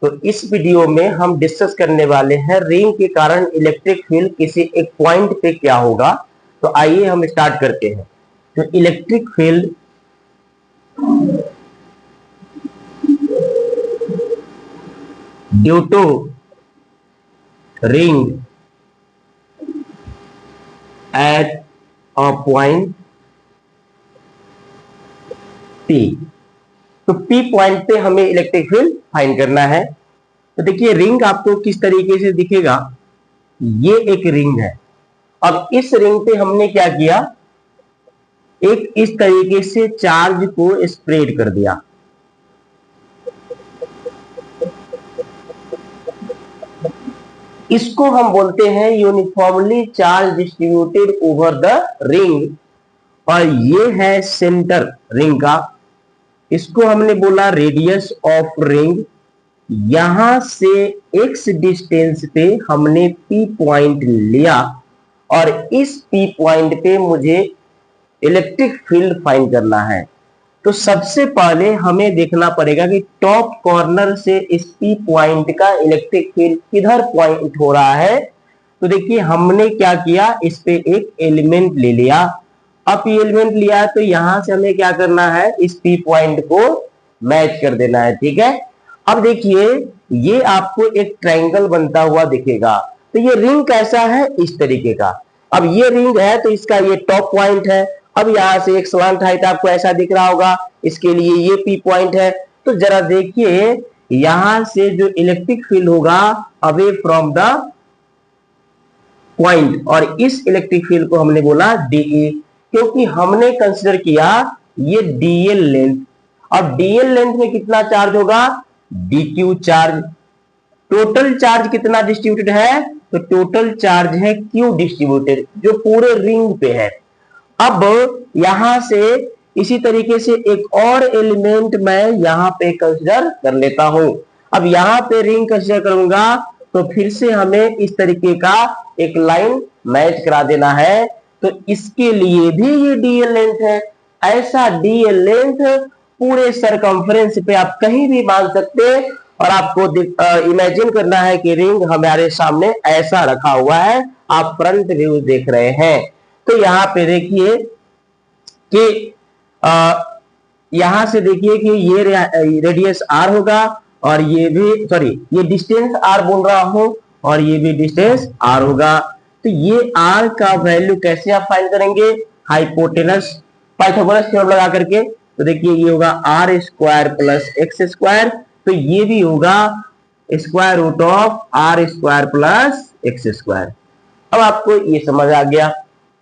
तो इस वीडियो में हम डिस्कस करने वाले हैं रिंग के कारण इलेक्ट्रिक फील्ड किसी एक पॉइंट पे क्या होगा। तो आइए हम स्टार्ट करते हैं। तो electric field due to ring at a point P। तो P पॉइंट पे हमें इलेक्ट्रिक फील्ड फाइंड करना है। तो देखिए रिंग आपको किस तरीके से दिखेगा, ये एक रिंग है। अब इस रिंग पे हमने क्या किया, एक इस तरीके से चार्ज को स्प्रेड कर दिया। इसको हम बोलते हैं uniformly charge distributed over the ring, और ये है सेंटर रिंग का। इसको हमने बोला रेडियस ऑफ रिंग। यहां से x डिस्टेंस पे हमने P पॉइंट लिया, और इस P पॉइंट पे मुझे इलेक्ट्रिक फील्ड फाइंड करना है। तो सबसे पहले हमें देखना पड़ेगा कि टॉप कॉर्नर से इस P पॉइंट का इलेक्ट्रिक फील्ड किधर पॉइंट हो रहा है। तो देखिए हमने क्या किया, इस पे एक एलिमेंट ले लिया। अब ये एलिमेंट लिया तो यहां से हमें क्या करना है, इस P पॉइंट को मैच कर देना है। ठीक है, अब देखिए ये आपको एक ट्रायंगल बनता हुआ दिखेगा। तो ये रिंग कैसा है, इस तरीके का। अब ये रिंग है तो इसका ये टॉप पॉइंट है। अब यहां से एक स्लांट हाइट आपको ऐसा दिख रहा होगा, इसके लिए ये P पॉइंट है। तो जरा देखिए यहां से जो इलेक्ट्रिक फील्ड होगा अवे फ्रॉम द पॉइंट, और इस इलेक्ट्रिक फील्ड को हमने बोला DE, क्योंकि हमने कंसिडर किया ये DL लेंथ। अब DL लेंथ में कितना चार्ज होगा, DQ चार्ज। टोटल चार्ज कितना डिस्ट्रीब्यूटेड है, तो टोटल चार्ज है Q डिस्ट्रीब्यूटेड, जो पूरे रिंग पे है। अब यहां से इसी तरीके से एक और एलिमेंट मैं यहां पे कंसिडर कर लेता हूं। अब यहां पे रिंग कंसिडर करूंगा तो फिर से हमें इस तरीके का एक लाइन मैच करा देना है। तो इसके लिए भी ये DL लेंथ है। ऐसा DL लेंथ पूरे सरकमफ्रेंस पे आप कहीं भी मान सकते हैं, और आपको इमेजिन करना है कि रिंग हमारे सामने ऐसा रखा हुआ है, आप फ्रंट व्यू देख रहे हैं। तो यहां पे देखिए कि यहां से देखिए कि ये रेडियस R होगा, और ये भी सॉरी ये डिस्टेंस R बोल रहा हूं, और ये भी डिस्टेंस R होगा। तो ये R का वैल्यू कैसे आप फाइंड करेंगे, हाइपोटेनस पाइथागोरस थ्योरम लगा करके। तो देखिए ये होगा R square plus x square, तो ये भी होगा square root of R square plus x square. अब आपको ये समझ आ गया।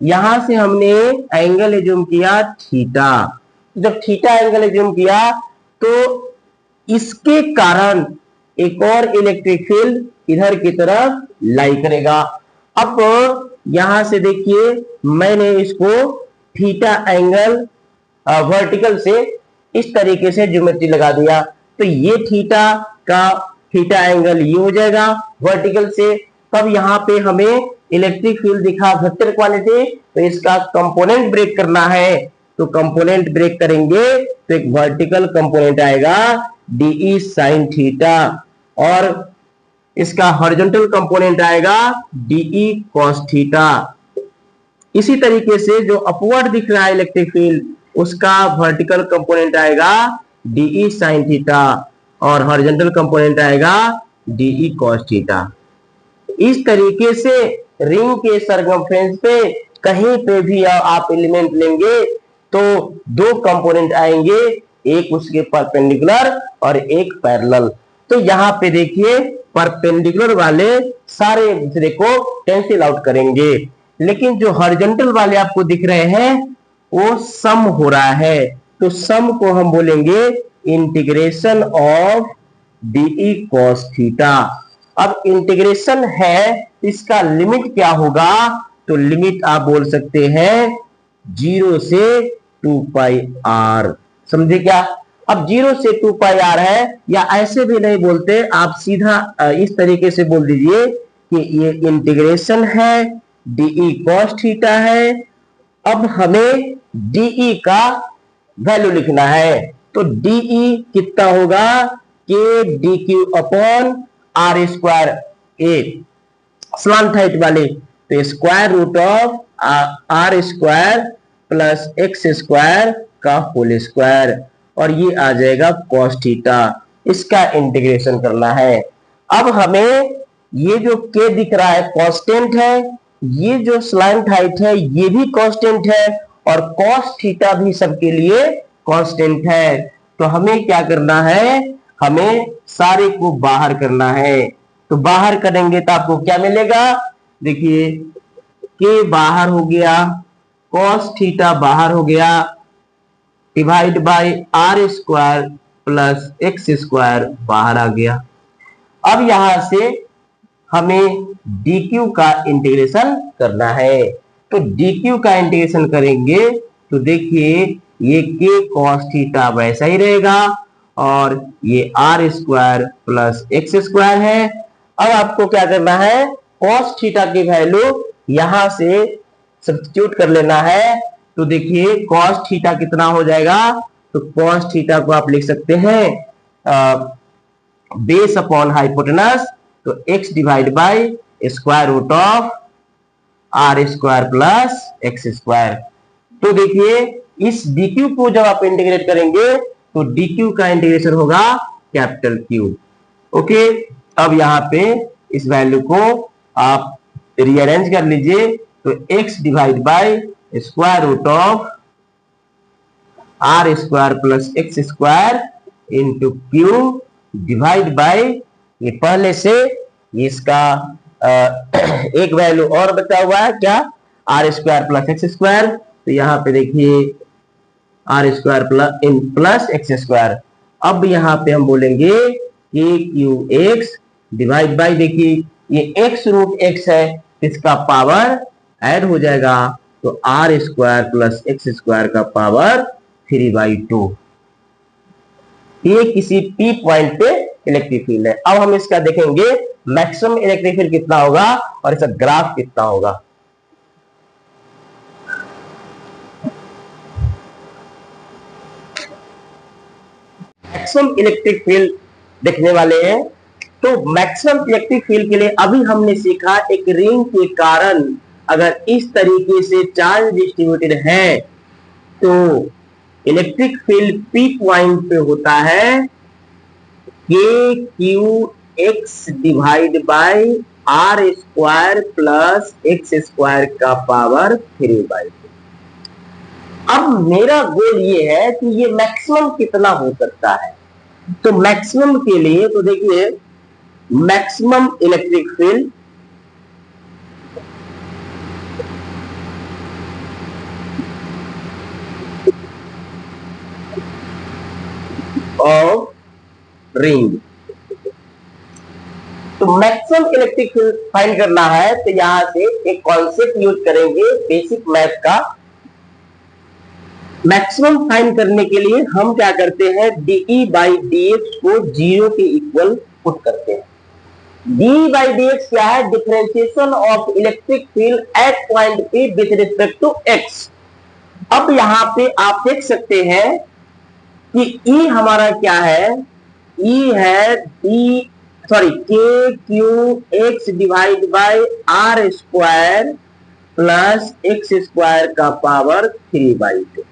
यहां से हमने एंगल एज्यूम किया थीटा। जब थीटा एंगल एज्यूम किया तो इसके कारण एक और इलेक्ट्रिक फील्ड इधर की तरफ लाई करेगा। अब यहां से देखिए मैंने इसको थीटा एंगल वर्टिकल से इस तरीके से ज्योमेट्री लगा दिया। तो ये थीटा का थीटा एंगल ये हो जाएगा वर्टिकल से। तब यहां पे हमें इलेक्ट्रिक फील्ड दिखा वेक्टर क्वांटिटी, तो इसका कंपोनेंट ब्रेक करना है। तो कंपोनेंट ब्रेक करेंगे तो एक वर्टिकल कंपोनेंट आएगा DE साइन थीटा, और इसका हॉरिजॉन्टल कंपोनेंट आएगा DE कॉस थीटा। इसी तरीके से जो अपवर्ड दिख रहा है इलेक्ट्रिक फील्ड, उसका वर्टिकल कंपोनेंट आएगा DE साइन थीटा, और हॉरिजॉन्टल कंपोनेंट आएगा DE कॉस थीटा। इस तरीके से रिंग के सरकमफ्रेंस पे कहीं पे भी आप एलिमेंट लेंगे तो दो कंपोनेंट आएंगे, एक उसके परपेंडिकुलर और एक पैरेलल। तो यहां पे देखिए परपेंडिकुलर वाले सारे एक दूसरे को कैंसिल आउट करेंगे, लेकिन जो हॉरिजॉन्टल वाले आपको दिख रहे हैं वो सम हो रहा है। तो सम को हम बोलेंगे integration of DE cos theta. अब इंटीग्रेशन है, इसका लिमिट क्या होगा, तो लिमिट आप बोल सकते हैं 0 से 2 पाई r। समझे क्या। अब 0 से 2 पाई r है, या ऐसे भी नहीं बोलते, आप सीधा इस तरीके से बोल दीजिए कि ये इंटीग्रेशन है, DE cos थीटा है। अब हमें DE का वैल्यू लिखना है। तो DE कितना होगा, k d q upon r square a slant height वाले, तो square root of are square plus x square का होल स्क्वायर, और ये आ जाएगा कॉस थीटा। इसका इंटीग्रेशन करना है। अब हमें ये जो के दिख रहा है कांस्टेंट है, ये जो स्लांट हाइट है ये भी कांस्टेंट है, और कॉस थीटा भी सबके लिए कांस्टेंट है। तो हमें क्या करना है, हमें सारे को बाहर करना है। तो बाहर करेंगे तो आपको क्या मिलेगा, देखिए के बाहर हो गया, कॉस थीटा बाहर हो गया, divide by R square plus x square बाहर आ गया। अब यहां से हमें dq का इंटीग्रेशन करना है। तो dq का इंटीग्रेशन करेंगे तो देखिए ये k cos थीटा वैसा ही रहेगा, और ये R square plus x square है। अब आपको क्या करना है, cos थीटा की वैल्यू यहां से सब्स्टिट्यूट कर लेना है। तो देखिए cos थीटा कितना हो जाएगा, तो cos थीटा को आप लिख सकते हैं बेस अपॉन हाइपोटेनस, तो x divide by square root of are square plus x square. तो देखिए इस dq को जब आप इंटीग्रेट करेंगे तो dq का इंटीग्रेशन होगा कैपिटल Q। ओके, अब यहाँ पे इस वैल्यू को आप रीअरेंज कर लीजिए, तो x divide by square root of are square plus x square into Q divide by, ये पहले से इसका एक वैल्यू और बचा हुआ है क्या, R square plus x square. तो यहाँ पे देखिए R square plus x square. अब यहाँ पे हम बोलेंगे के क्यू एक्स डिवाइड बाय, देखिए ये एक्स रूट एक्स है, इसका पावर ऐड हो जाएगा, तो R square plus x square का पावर 3/2। ये किसी पी पॉइंट पे इलेक्ट्रिक फील्ड है। अब हम इसका देखेंगे मैक्सिमम इलेक्ट्रिक फील्ड कितना होगा और इसका ग्राफ कितना होगा। मैक्सिमम इलेक्ट्रिक फील्ड देखने वाले हैं। तो मैक्सिमम इलेक्ट्रिक फील्ड के लिए अभी हमने सीखा एक रिंग के कारण अगर इस तरीके से चार्ज डिस्ट्रीब्यूटेड है तो इलेक्ट्रिक फील्ड पी पॉइंट पे होता है K Q x divide by R square plus x square का पावर 3/2। अब मेरा गोल ये है कि ये मैक्सिमम कितना हो सकता है। तो मैक्सिमम के लिए तो देखिए maximum electric field of ring, तो मैक्सिमम इलेक्ट्रिक फील्ड फाइंड करना है तो यहां से एक कॉन्सेप्ट यूज करेंगे बेसिक मैथ का। मैक्सिमम फाइंड करने के लिए हम क्या करते हैं, डीई बाई डीएक्स को 0 के इक्वल पुट करते हैं। डी बाई डीएक्स क्या है, differentiation of electric field at point P with respect to x. अब यहां पे आप देख सकते हैं कि ई हमारा क्या है, ई है K Q x divide by R square plus x square का पावर 3/2।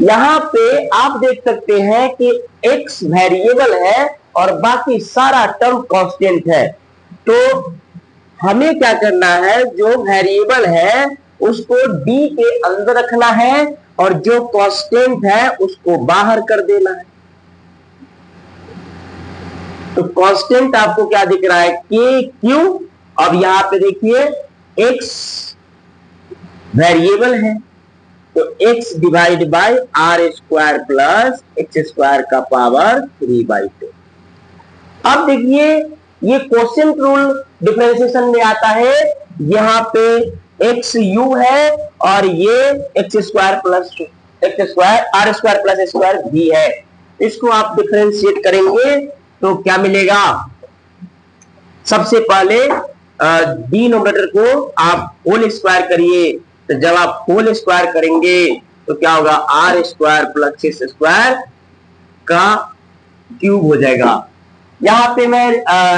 यहां पे आप देख सकते हैं कि x वेरिएबल है और बाकी सारा टर्म कांस्टेंट है। तो हमें क्या करना है, जो वेरिएबल है उसको d के अंदर रखना है और जो कांस्टेंट है उसको बाहर कर देना है। तो कांस्टेंट आपको क्या दिख रहा है, के क्यू। अब यहां पे देखिए x वेरिएबल है तो x divide by R square plus x square का पावर 3/2। अब देखिए ये क्वोशिएंट रूल डिफरेंशिएशन में आता है। यहां पे x u है और ये x square plus x square R square plus x square भी है। इसको आप डिफरेंशिएट करेंगे तो क्या मिलेगा, सबसे पहले डिनोमिनेटर को आप होल स्क्वायर करिए। तो जब आप होल स्क्वायर करेंगे तो क्या होगा, R square plus x square का क्यूब हो जाएगा। यहाँ पे मैं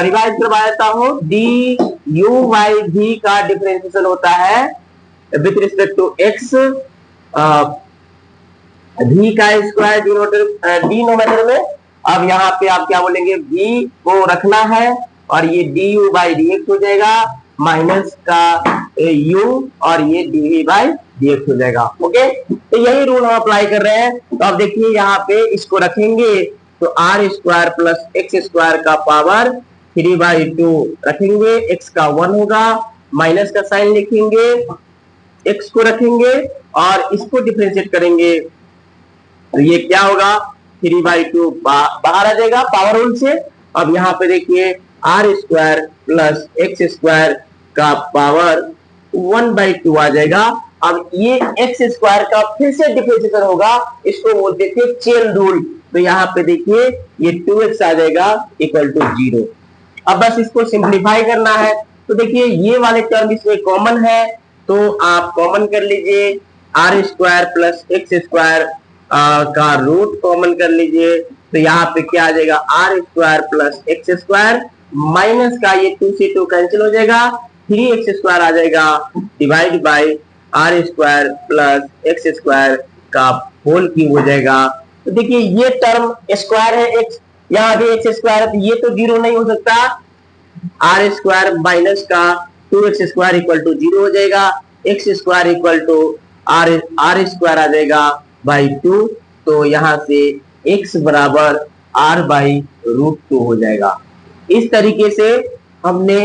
रिवाइज करवा देता हूँ, डी यू बाई वी का डिफरेंशिएशन होता है with respect to x, V का स्क्वायर डिनोमिनेटर में। अब यहाँ पे आप क्या बोलेंगे, वी को रखना है और ये D U by D x हो जाएगा, माइनस का यू और ये डी बाई डी एक्स हो जाएगा। ओके, तो यही रूल हम अप्लाई कर रहे हैं। तो अब देखिए यहाँ पे इसको रखेंगे तो R square plus x square का पावर 3/2 रखेंगे, एक्स का 1 होगा, माइनस का साइन लिखेंगे, एक्स को रखेंगे और इसको डिफरेंशिएट करेंगे तो ये क्या होगा, 3/2 बाहर आ जाएगा पावर रूल से। अब यहाँ पे देखिए R square plus x square का पावर 1/2 आ जाएगा। अब ये एक्स स्क्वायर का फिर से डिफरेंशिएशन होगा, इसको बोलते थे चेन रूल। तो यहाँ पे देखिए ये 2x आ जाएगा इक्वल टू 0। अब बस इसको सिंप्लीफाई करना है। तो देखिए ये वाले टर्म इसमें कॉमन है तो आप कॉमन कर लीजिए, R square plus x square का रूट कॉमन कर लीजिए। तो यहाँ पे क्या आ जाएगा, R square plus x square, minus का ये 2 से 2 कैंसिल हो जाएगा, 3x स्क्वायर आ जाएगा divide by R square plus x square का होल क्यूब हो जाएगा। तो देखिए ये टर्म स्क्वायर है एक्स, यहाँ भी एक्स स्क्वायर है तो ये तो 0 नहीं हो सकता, आर स्क्वायर माइनस का 2x स्क्वायर इक्वल टू 0 हो जाएगा, x square equal to r square आ जाएगा बाई 2। तो यहाँ से x बराबर r बाई रूट 2 हो जाएगा। इस तरीके से हमने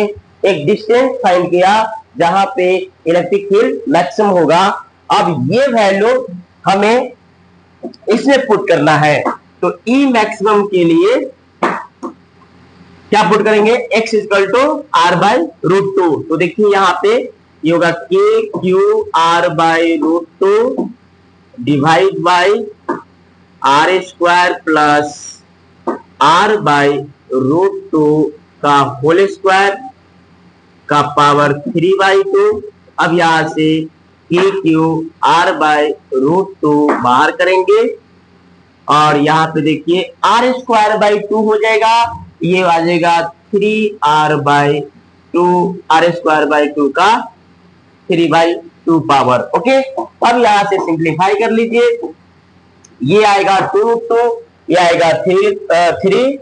एक डिस्टेंस फाइंड किया जहां पे इलेक्ट्रिक फील्ड मैक्सिमम होगा। अब ये वैल्यू हमें इसमें पुट करना है। तो E मैक्सिमम के लिए क्या पुट करेंगे, x equal to R by root 2। तो देखिए यहाँ पे ये होगा K Q R by root 2 divide by R square plus R by root 2 का होल स्क्वायर का पावर 3/2। अब यहां से के क्यू आर बाई रूट 2 बाहर करेंगे और यहाँ पे देखिए आर स्क्वायर बाई 2 हो जाएगा, ये आ जाएगा 3r by 2, are square by 2 का 3/2 पावर। ओके, अब यहां से सिंप्लीफाई कर लीजिए, ये आएगा 2√2, ये आएगा 3√3।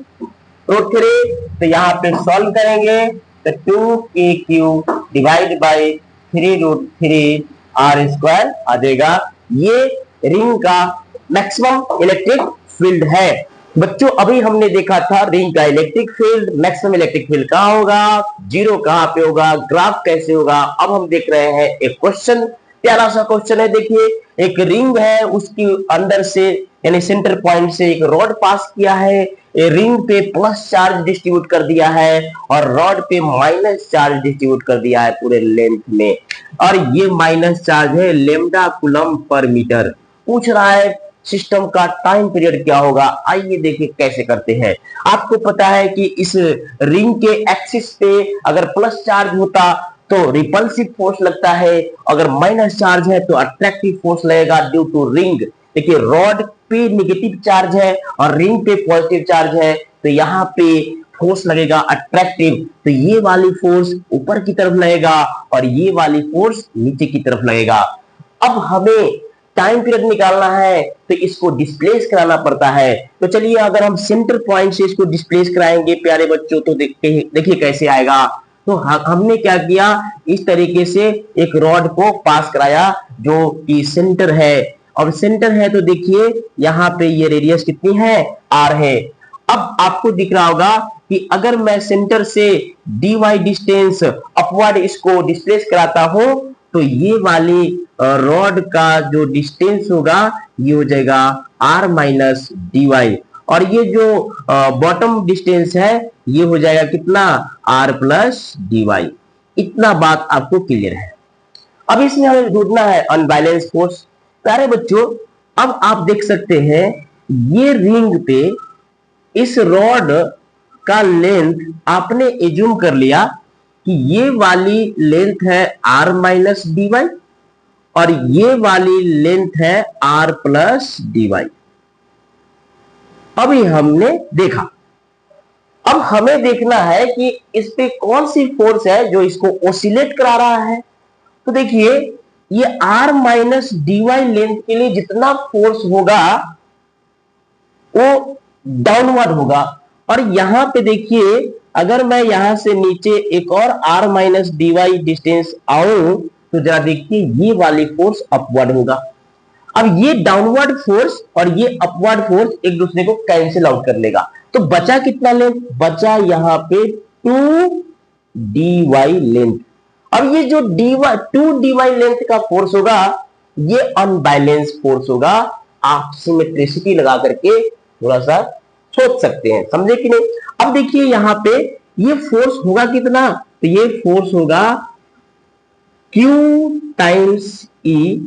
तो यहाँ पे सॉल्व करेंगे तो 2k³ divide by 3√3 R square आ जाएगा। ये रिंग का मैक्सिमम इलेक्ट्रिक फील्ड है। बच्चों अभी हमने देखा था रिंग का electric field, maximum electric field कहां होगा, 0 कहां पे होगा, ग्राफ कैसे होगा। अब हम देख रहे हैं एक क्वेश्चन, प्यारा सा क्वेश्चन है। देखिए एक रिंग है, उसके अंदर से यानी सेंटर पॉइंट से एक रॉड पास किया है, रिंग पे प्लस चार्ज डिस्ट्रीब्यूट कर दिया है और रॉड पे माइनस चार्ज डिस्ट्रीब्यूट कर दिया है पूरे लेंथ में, और ये माइनस चार्ज है लैम्डा कूलम पर मीटर। पूछ रहा है सिस्टम का टाइम पीरियड क्या होगा। आइए देखिए कैसे करते हैं। आपको पता है कि इस रिंग के एक्सिस पे अगर प्लस चार्ज होता तो रिपल्सिव फोर्स लगता है, अगर माइनस चार्ज है तो अट्रैक्टिव फोर्स लगेगा ड्यू टू रिंग। देखिए रॉड पे नेगेटिव चार्ज है और रिंग पे पॉजिटिव चार्ज है, तो यहाँ पे फोर्स लगेगा अट्रैक्टिव। तो ये वाली फोर्स ऊपर की तरफ लगेगा और ये वाली फोर्स नीचे की तरफ लगेगा। अब हमें टाइम पीरियड निकालना है तो इसको डिस्प्लेस कराना पड़ता है। तो चलिए अगर हम सेंटर पॉइंट से इसको डिस्प्लेस कराएंगे प्यारे बच्चों, तो देखिए कैसे आएगा। तो हमने क्या किया, इस तरीके से एक रॉड को पास कराया जो कि सेंटर है, और सेंटर है तो देखिए यहाँ पे ये रेडियस कितनी है, r है। अब आपको दिख रहा होगा कि अगर मैं सेंटर से dy डिस्टेंस अपवर्ड इसको डिस्प्लेस कराता हूं तो ये वाली रॉड का जो डिस्टेंस होगा ये हो जाएगा r माइनस dy, और ये जो बॉटम डिस्टेंस है ये हो जाएगा कितना, r प्लस dy। इतना बात आपको क्लियर है। अब इसमें हमें ढूंढना है अनबैलेंस फोर्स। प्यारे बच्चों अब आप देख सकते हैं ये रिंग पे इस रॉड का लेंथ आपने एज्यूम कर लिया कि ये वाली लेंथ है r माइनस dy और ये वाली लेंथ है r प्लस dy। अभी हमने देखा, अब हमें देखना है कि इस पे कौन सी फोर्स है जो इसको ओसिलेट करा रहा है। तो देखिए ये r माइनस dy लेंथ के लिए जितना फोर्स होगा वो डाउनवर्ड होगा, और यहां पे देखिए अगर मैं यहां से नीचे एक और r माइनस dy डिस्टेंस आऊं तो जरा देखिए ये वाली फोर्स अपवर्ड होगा। अब ये डाउनवर्ड फोर्स और ये अपवर्ड फोर्स एक दूसरे को कैंसिल आउट कर लेगा, तो बचा कितना लेंथ, बचा यहां पे 2dy लेंथ। अब ये जो dy लेंथ का फोर्स होगा ये अनबैलेंस फोर्स होगा। आप सिमेट्रिसिटी लगा करके थोड़ा सा सोच सकते हैं, समझे कि नहीं। अब देखिए यहां पे ये फोर्स होगा कितना, तो ये फोर्स होगा Q टाइम्स E।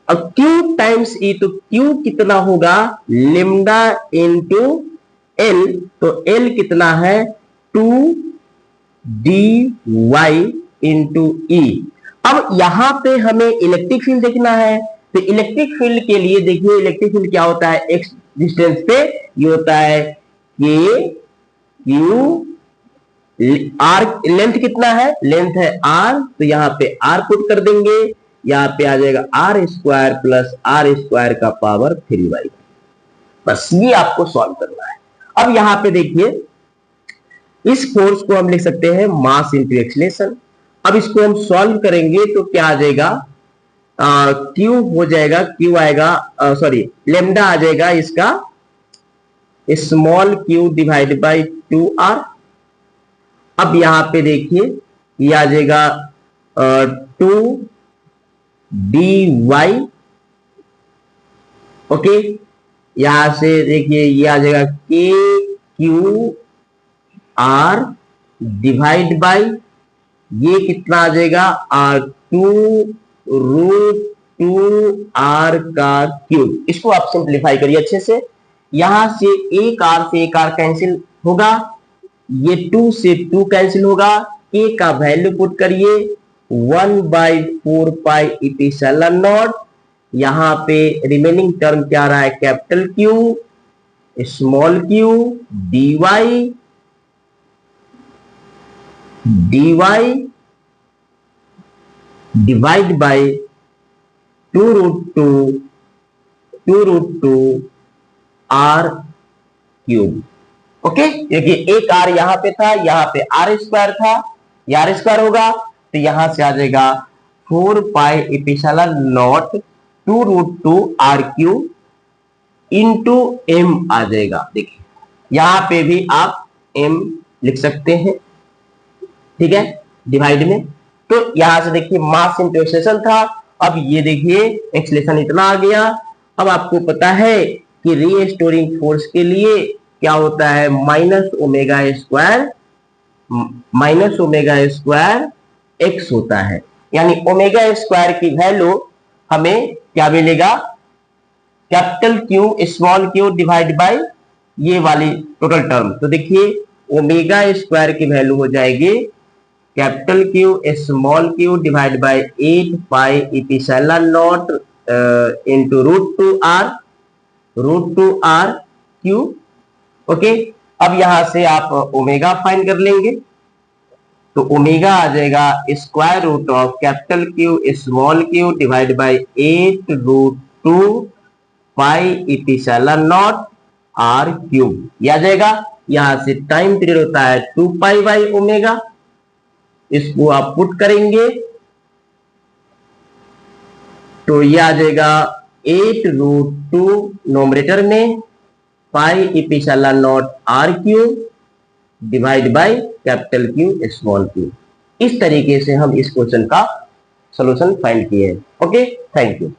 अब Q टाइम्स E, तो Q कितना होगा लिम्डा इंटू L, तो L कितना है 2dy इंटू E। अब यहां पे हमें इलेक्ट्रिक फील्ड देखना है, तो इलेक्ट्रिक फील्ड के लिए देखिए इलेक्ट्रिक फील्ड क्या होता है x डिस्टेंस पे, ये होता है k q r, लेंथ कितना है, लेंथ है r, तो यहां पे r पुट कर देंगे, यहां पे आ जाएगा r square plus r square का पावर 3y। बस ये आपको सॉल्व करना है। अब यहां पे देखिए इस फोर्स को हम लिख सकते हैं मास इंटू एक्सीलरेशन। अब इसको हम सॉल्व करेंगे तो क्या आ जाएगा, क्यू हो जाएगा, क्यू आएगा, सॉरी लेमडा आ जाएगा इसका small Q divide by 2r। अब यहां पे देखिए ये आ जाएगा 2dy, ओके। यहां से देखिए ये आ जाएगा k q r divide by ये कितना आ जाएगा 2√2r का क्यूब। इसको आप सिंप्लीफाई करिए अच्छे से, यहां से एक r कैंसिल होगा, ये 2 से 2 कैंसिल होगा, k का वैल्यू पुट करिए 1/4 पाई इप्सिलॉन नॉट। यहां पे रिमेनिंग टर्म क्या आ रहा है capital Q small q dy divide by 2√2 r cube. Okay, देखिए एक r यहां पे था, यहां पे r स्क्वायर था, ये r स्क्वायर होगा, तो यहां से आ जाएगा 4 pi epsilon naught 2√2 r cube into m आ जाएगा। देखिए यहां पे भी आप m लिख सकते हैं, ठीक है, डिवाइड में। तो यहां से देखिए मास इंटू एक्सीलरेशन था, अब ये देखिए एक्सीलरेशन इतना आ गया। अब आपको पता है कि रीस्टोरिंग फोर्स के लिए क्या होता है माइनस ओमेगा स्क्वायर एक्स होता है, यानी ओमेगा स्क्वायर की वैल्यू हमें क्या मिलेगा capital Q small q divide by ये वाली टोटल टर्म। तो देखिए ओमेगा स्क्वायर की वैल्यू हो जाएगी capital Q small q divide by 8 pi epsilon not into √2r cube. Okay, अब यहां से आप ओमेगा फाइंड कर लेंगे, तो ओमेगा आ जाएगा square root of capital Q small q divide by 8√2 pi epsilon naught r cube, यह आ जाएगा। यहां से टाइम पीरियड होता है 2 पाई बाई ओमेगा, इसको आप पुट करेंगे तो यह आ जाएगा 8√2 नोमरेटर में pi epsilon naught r cube divide by capital Q small q। इस तरीके से हम इस क्वेश्चन का सॉल्यूशन फाइंड किए। Okay, thank you.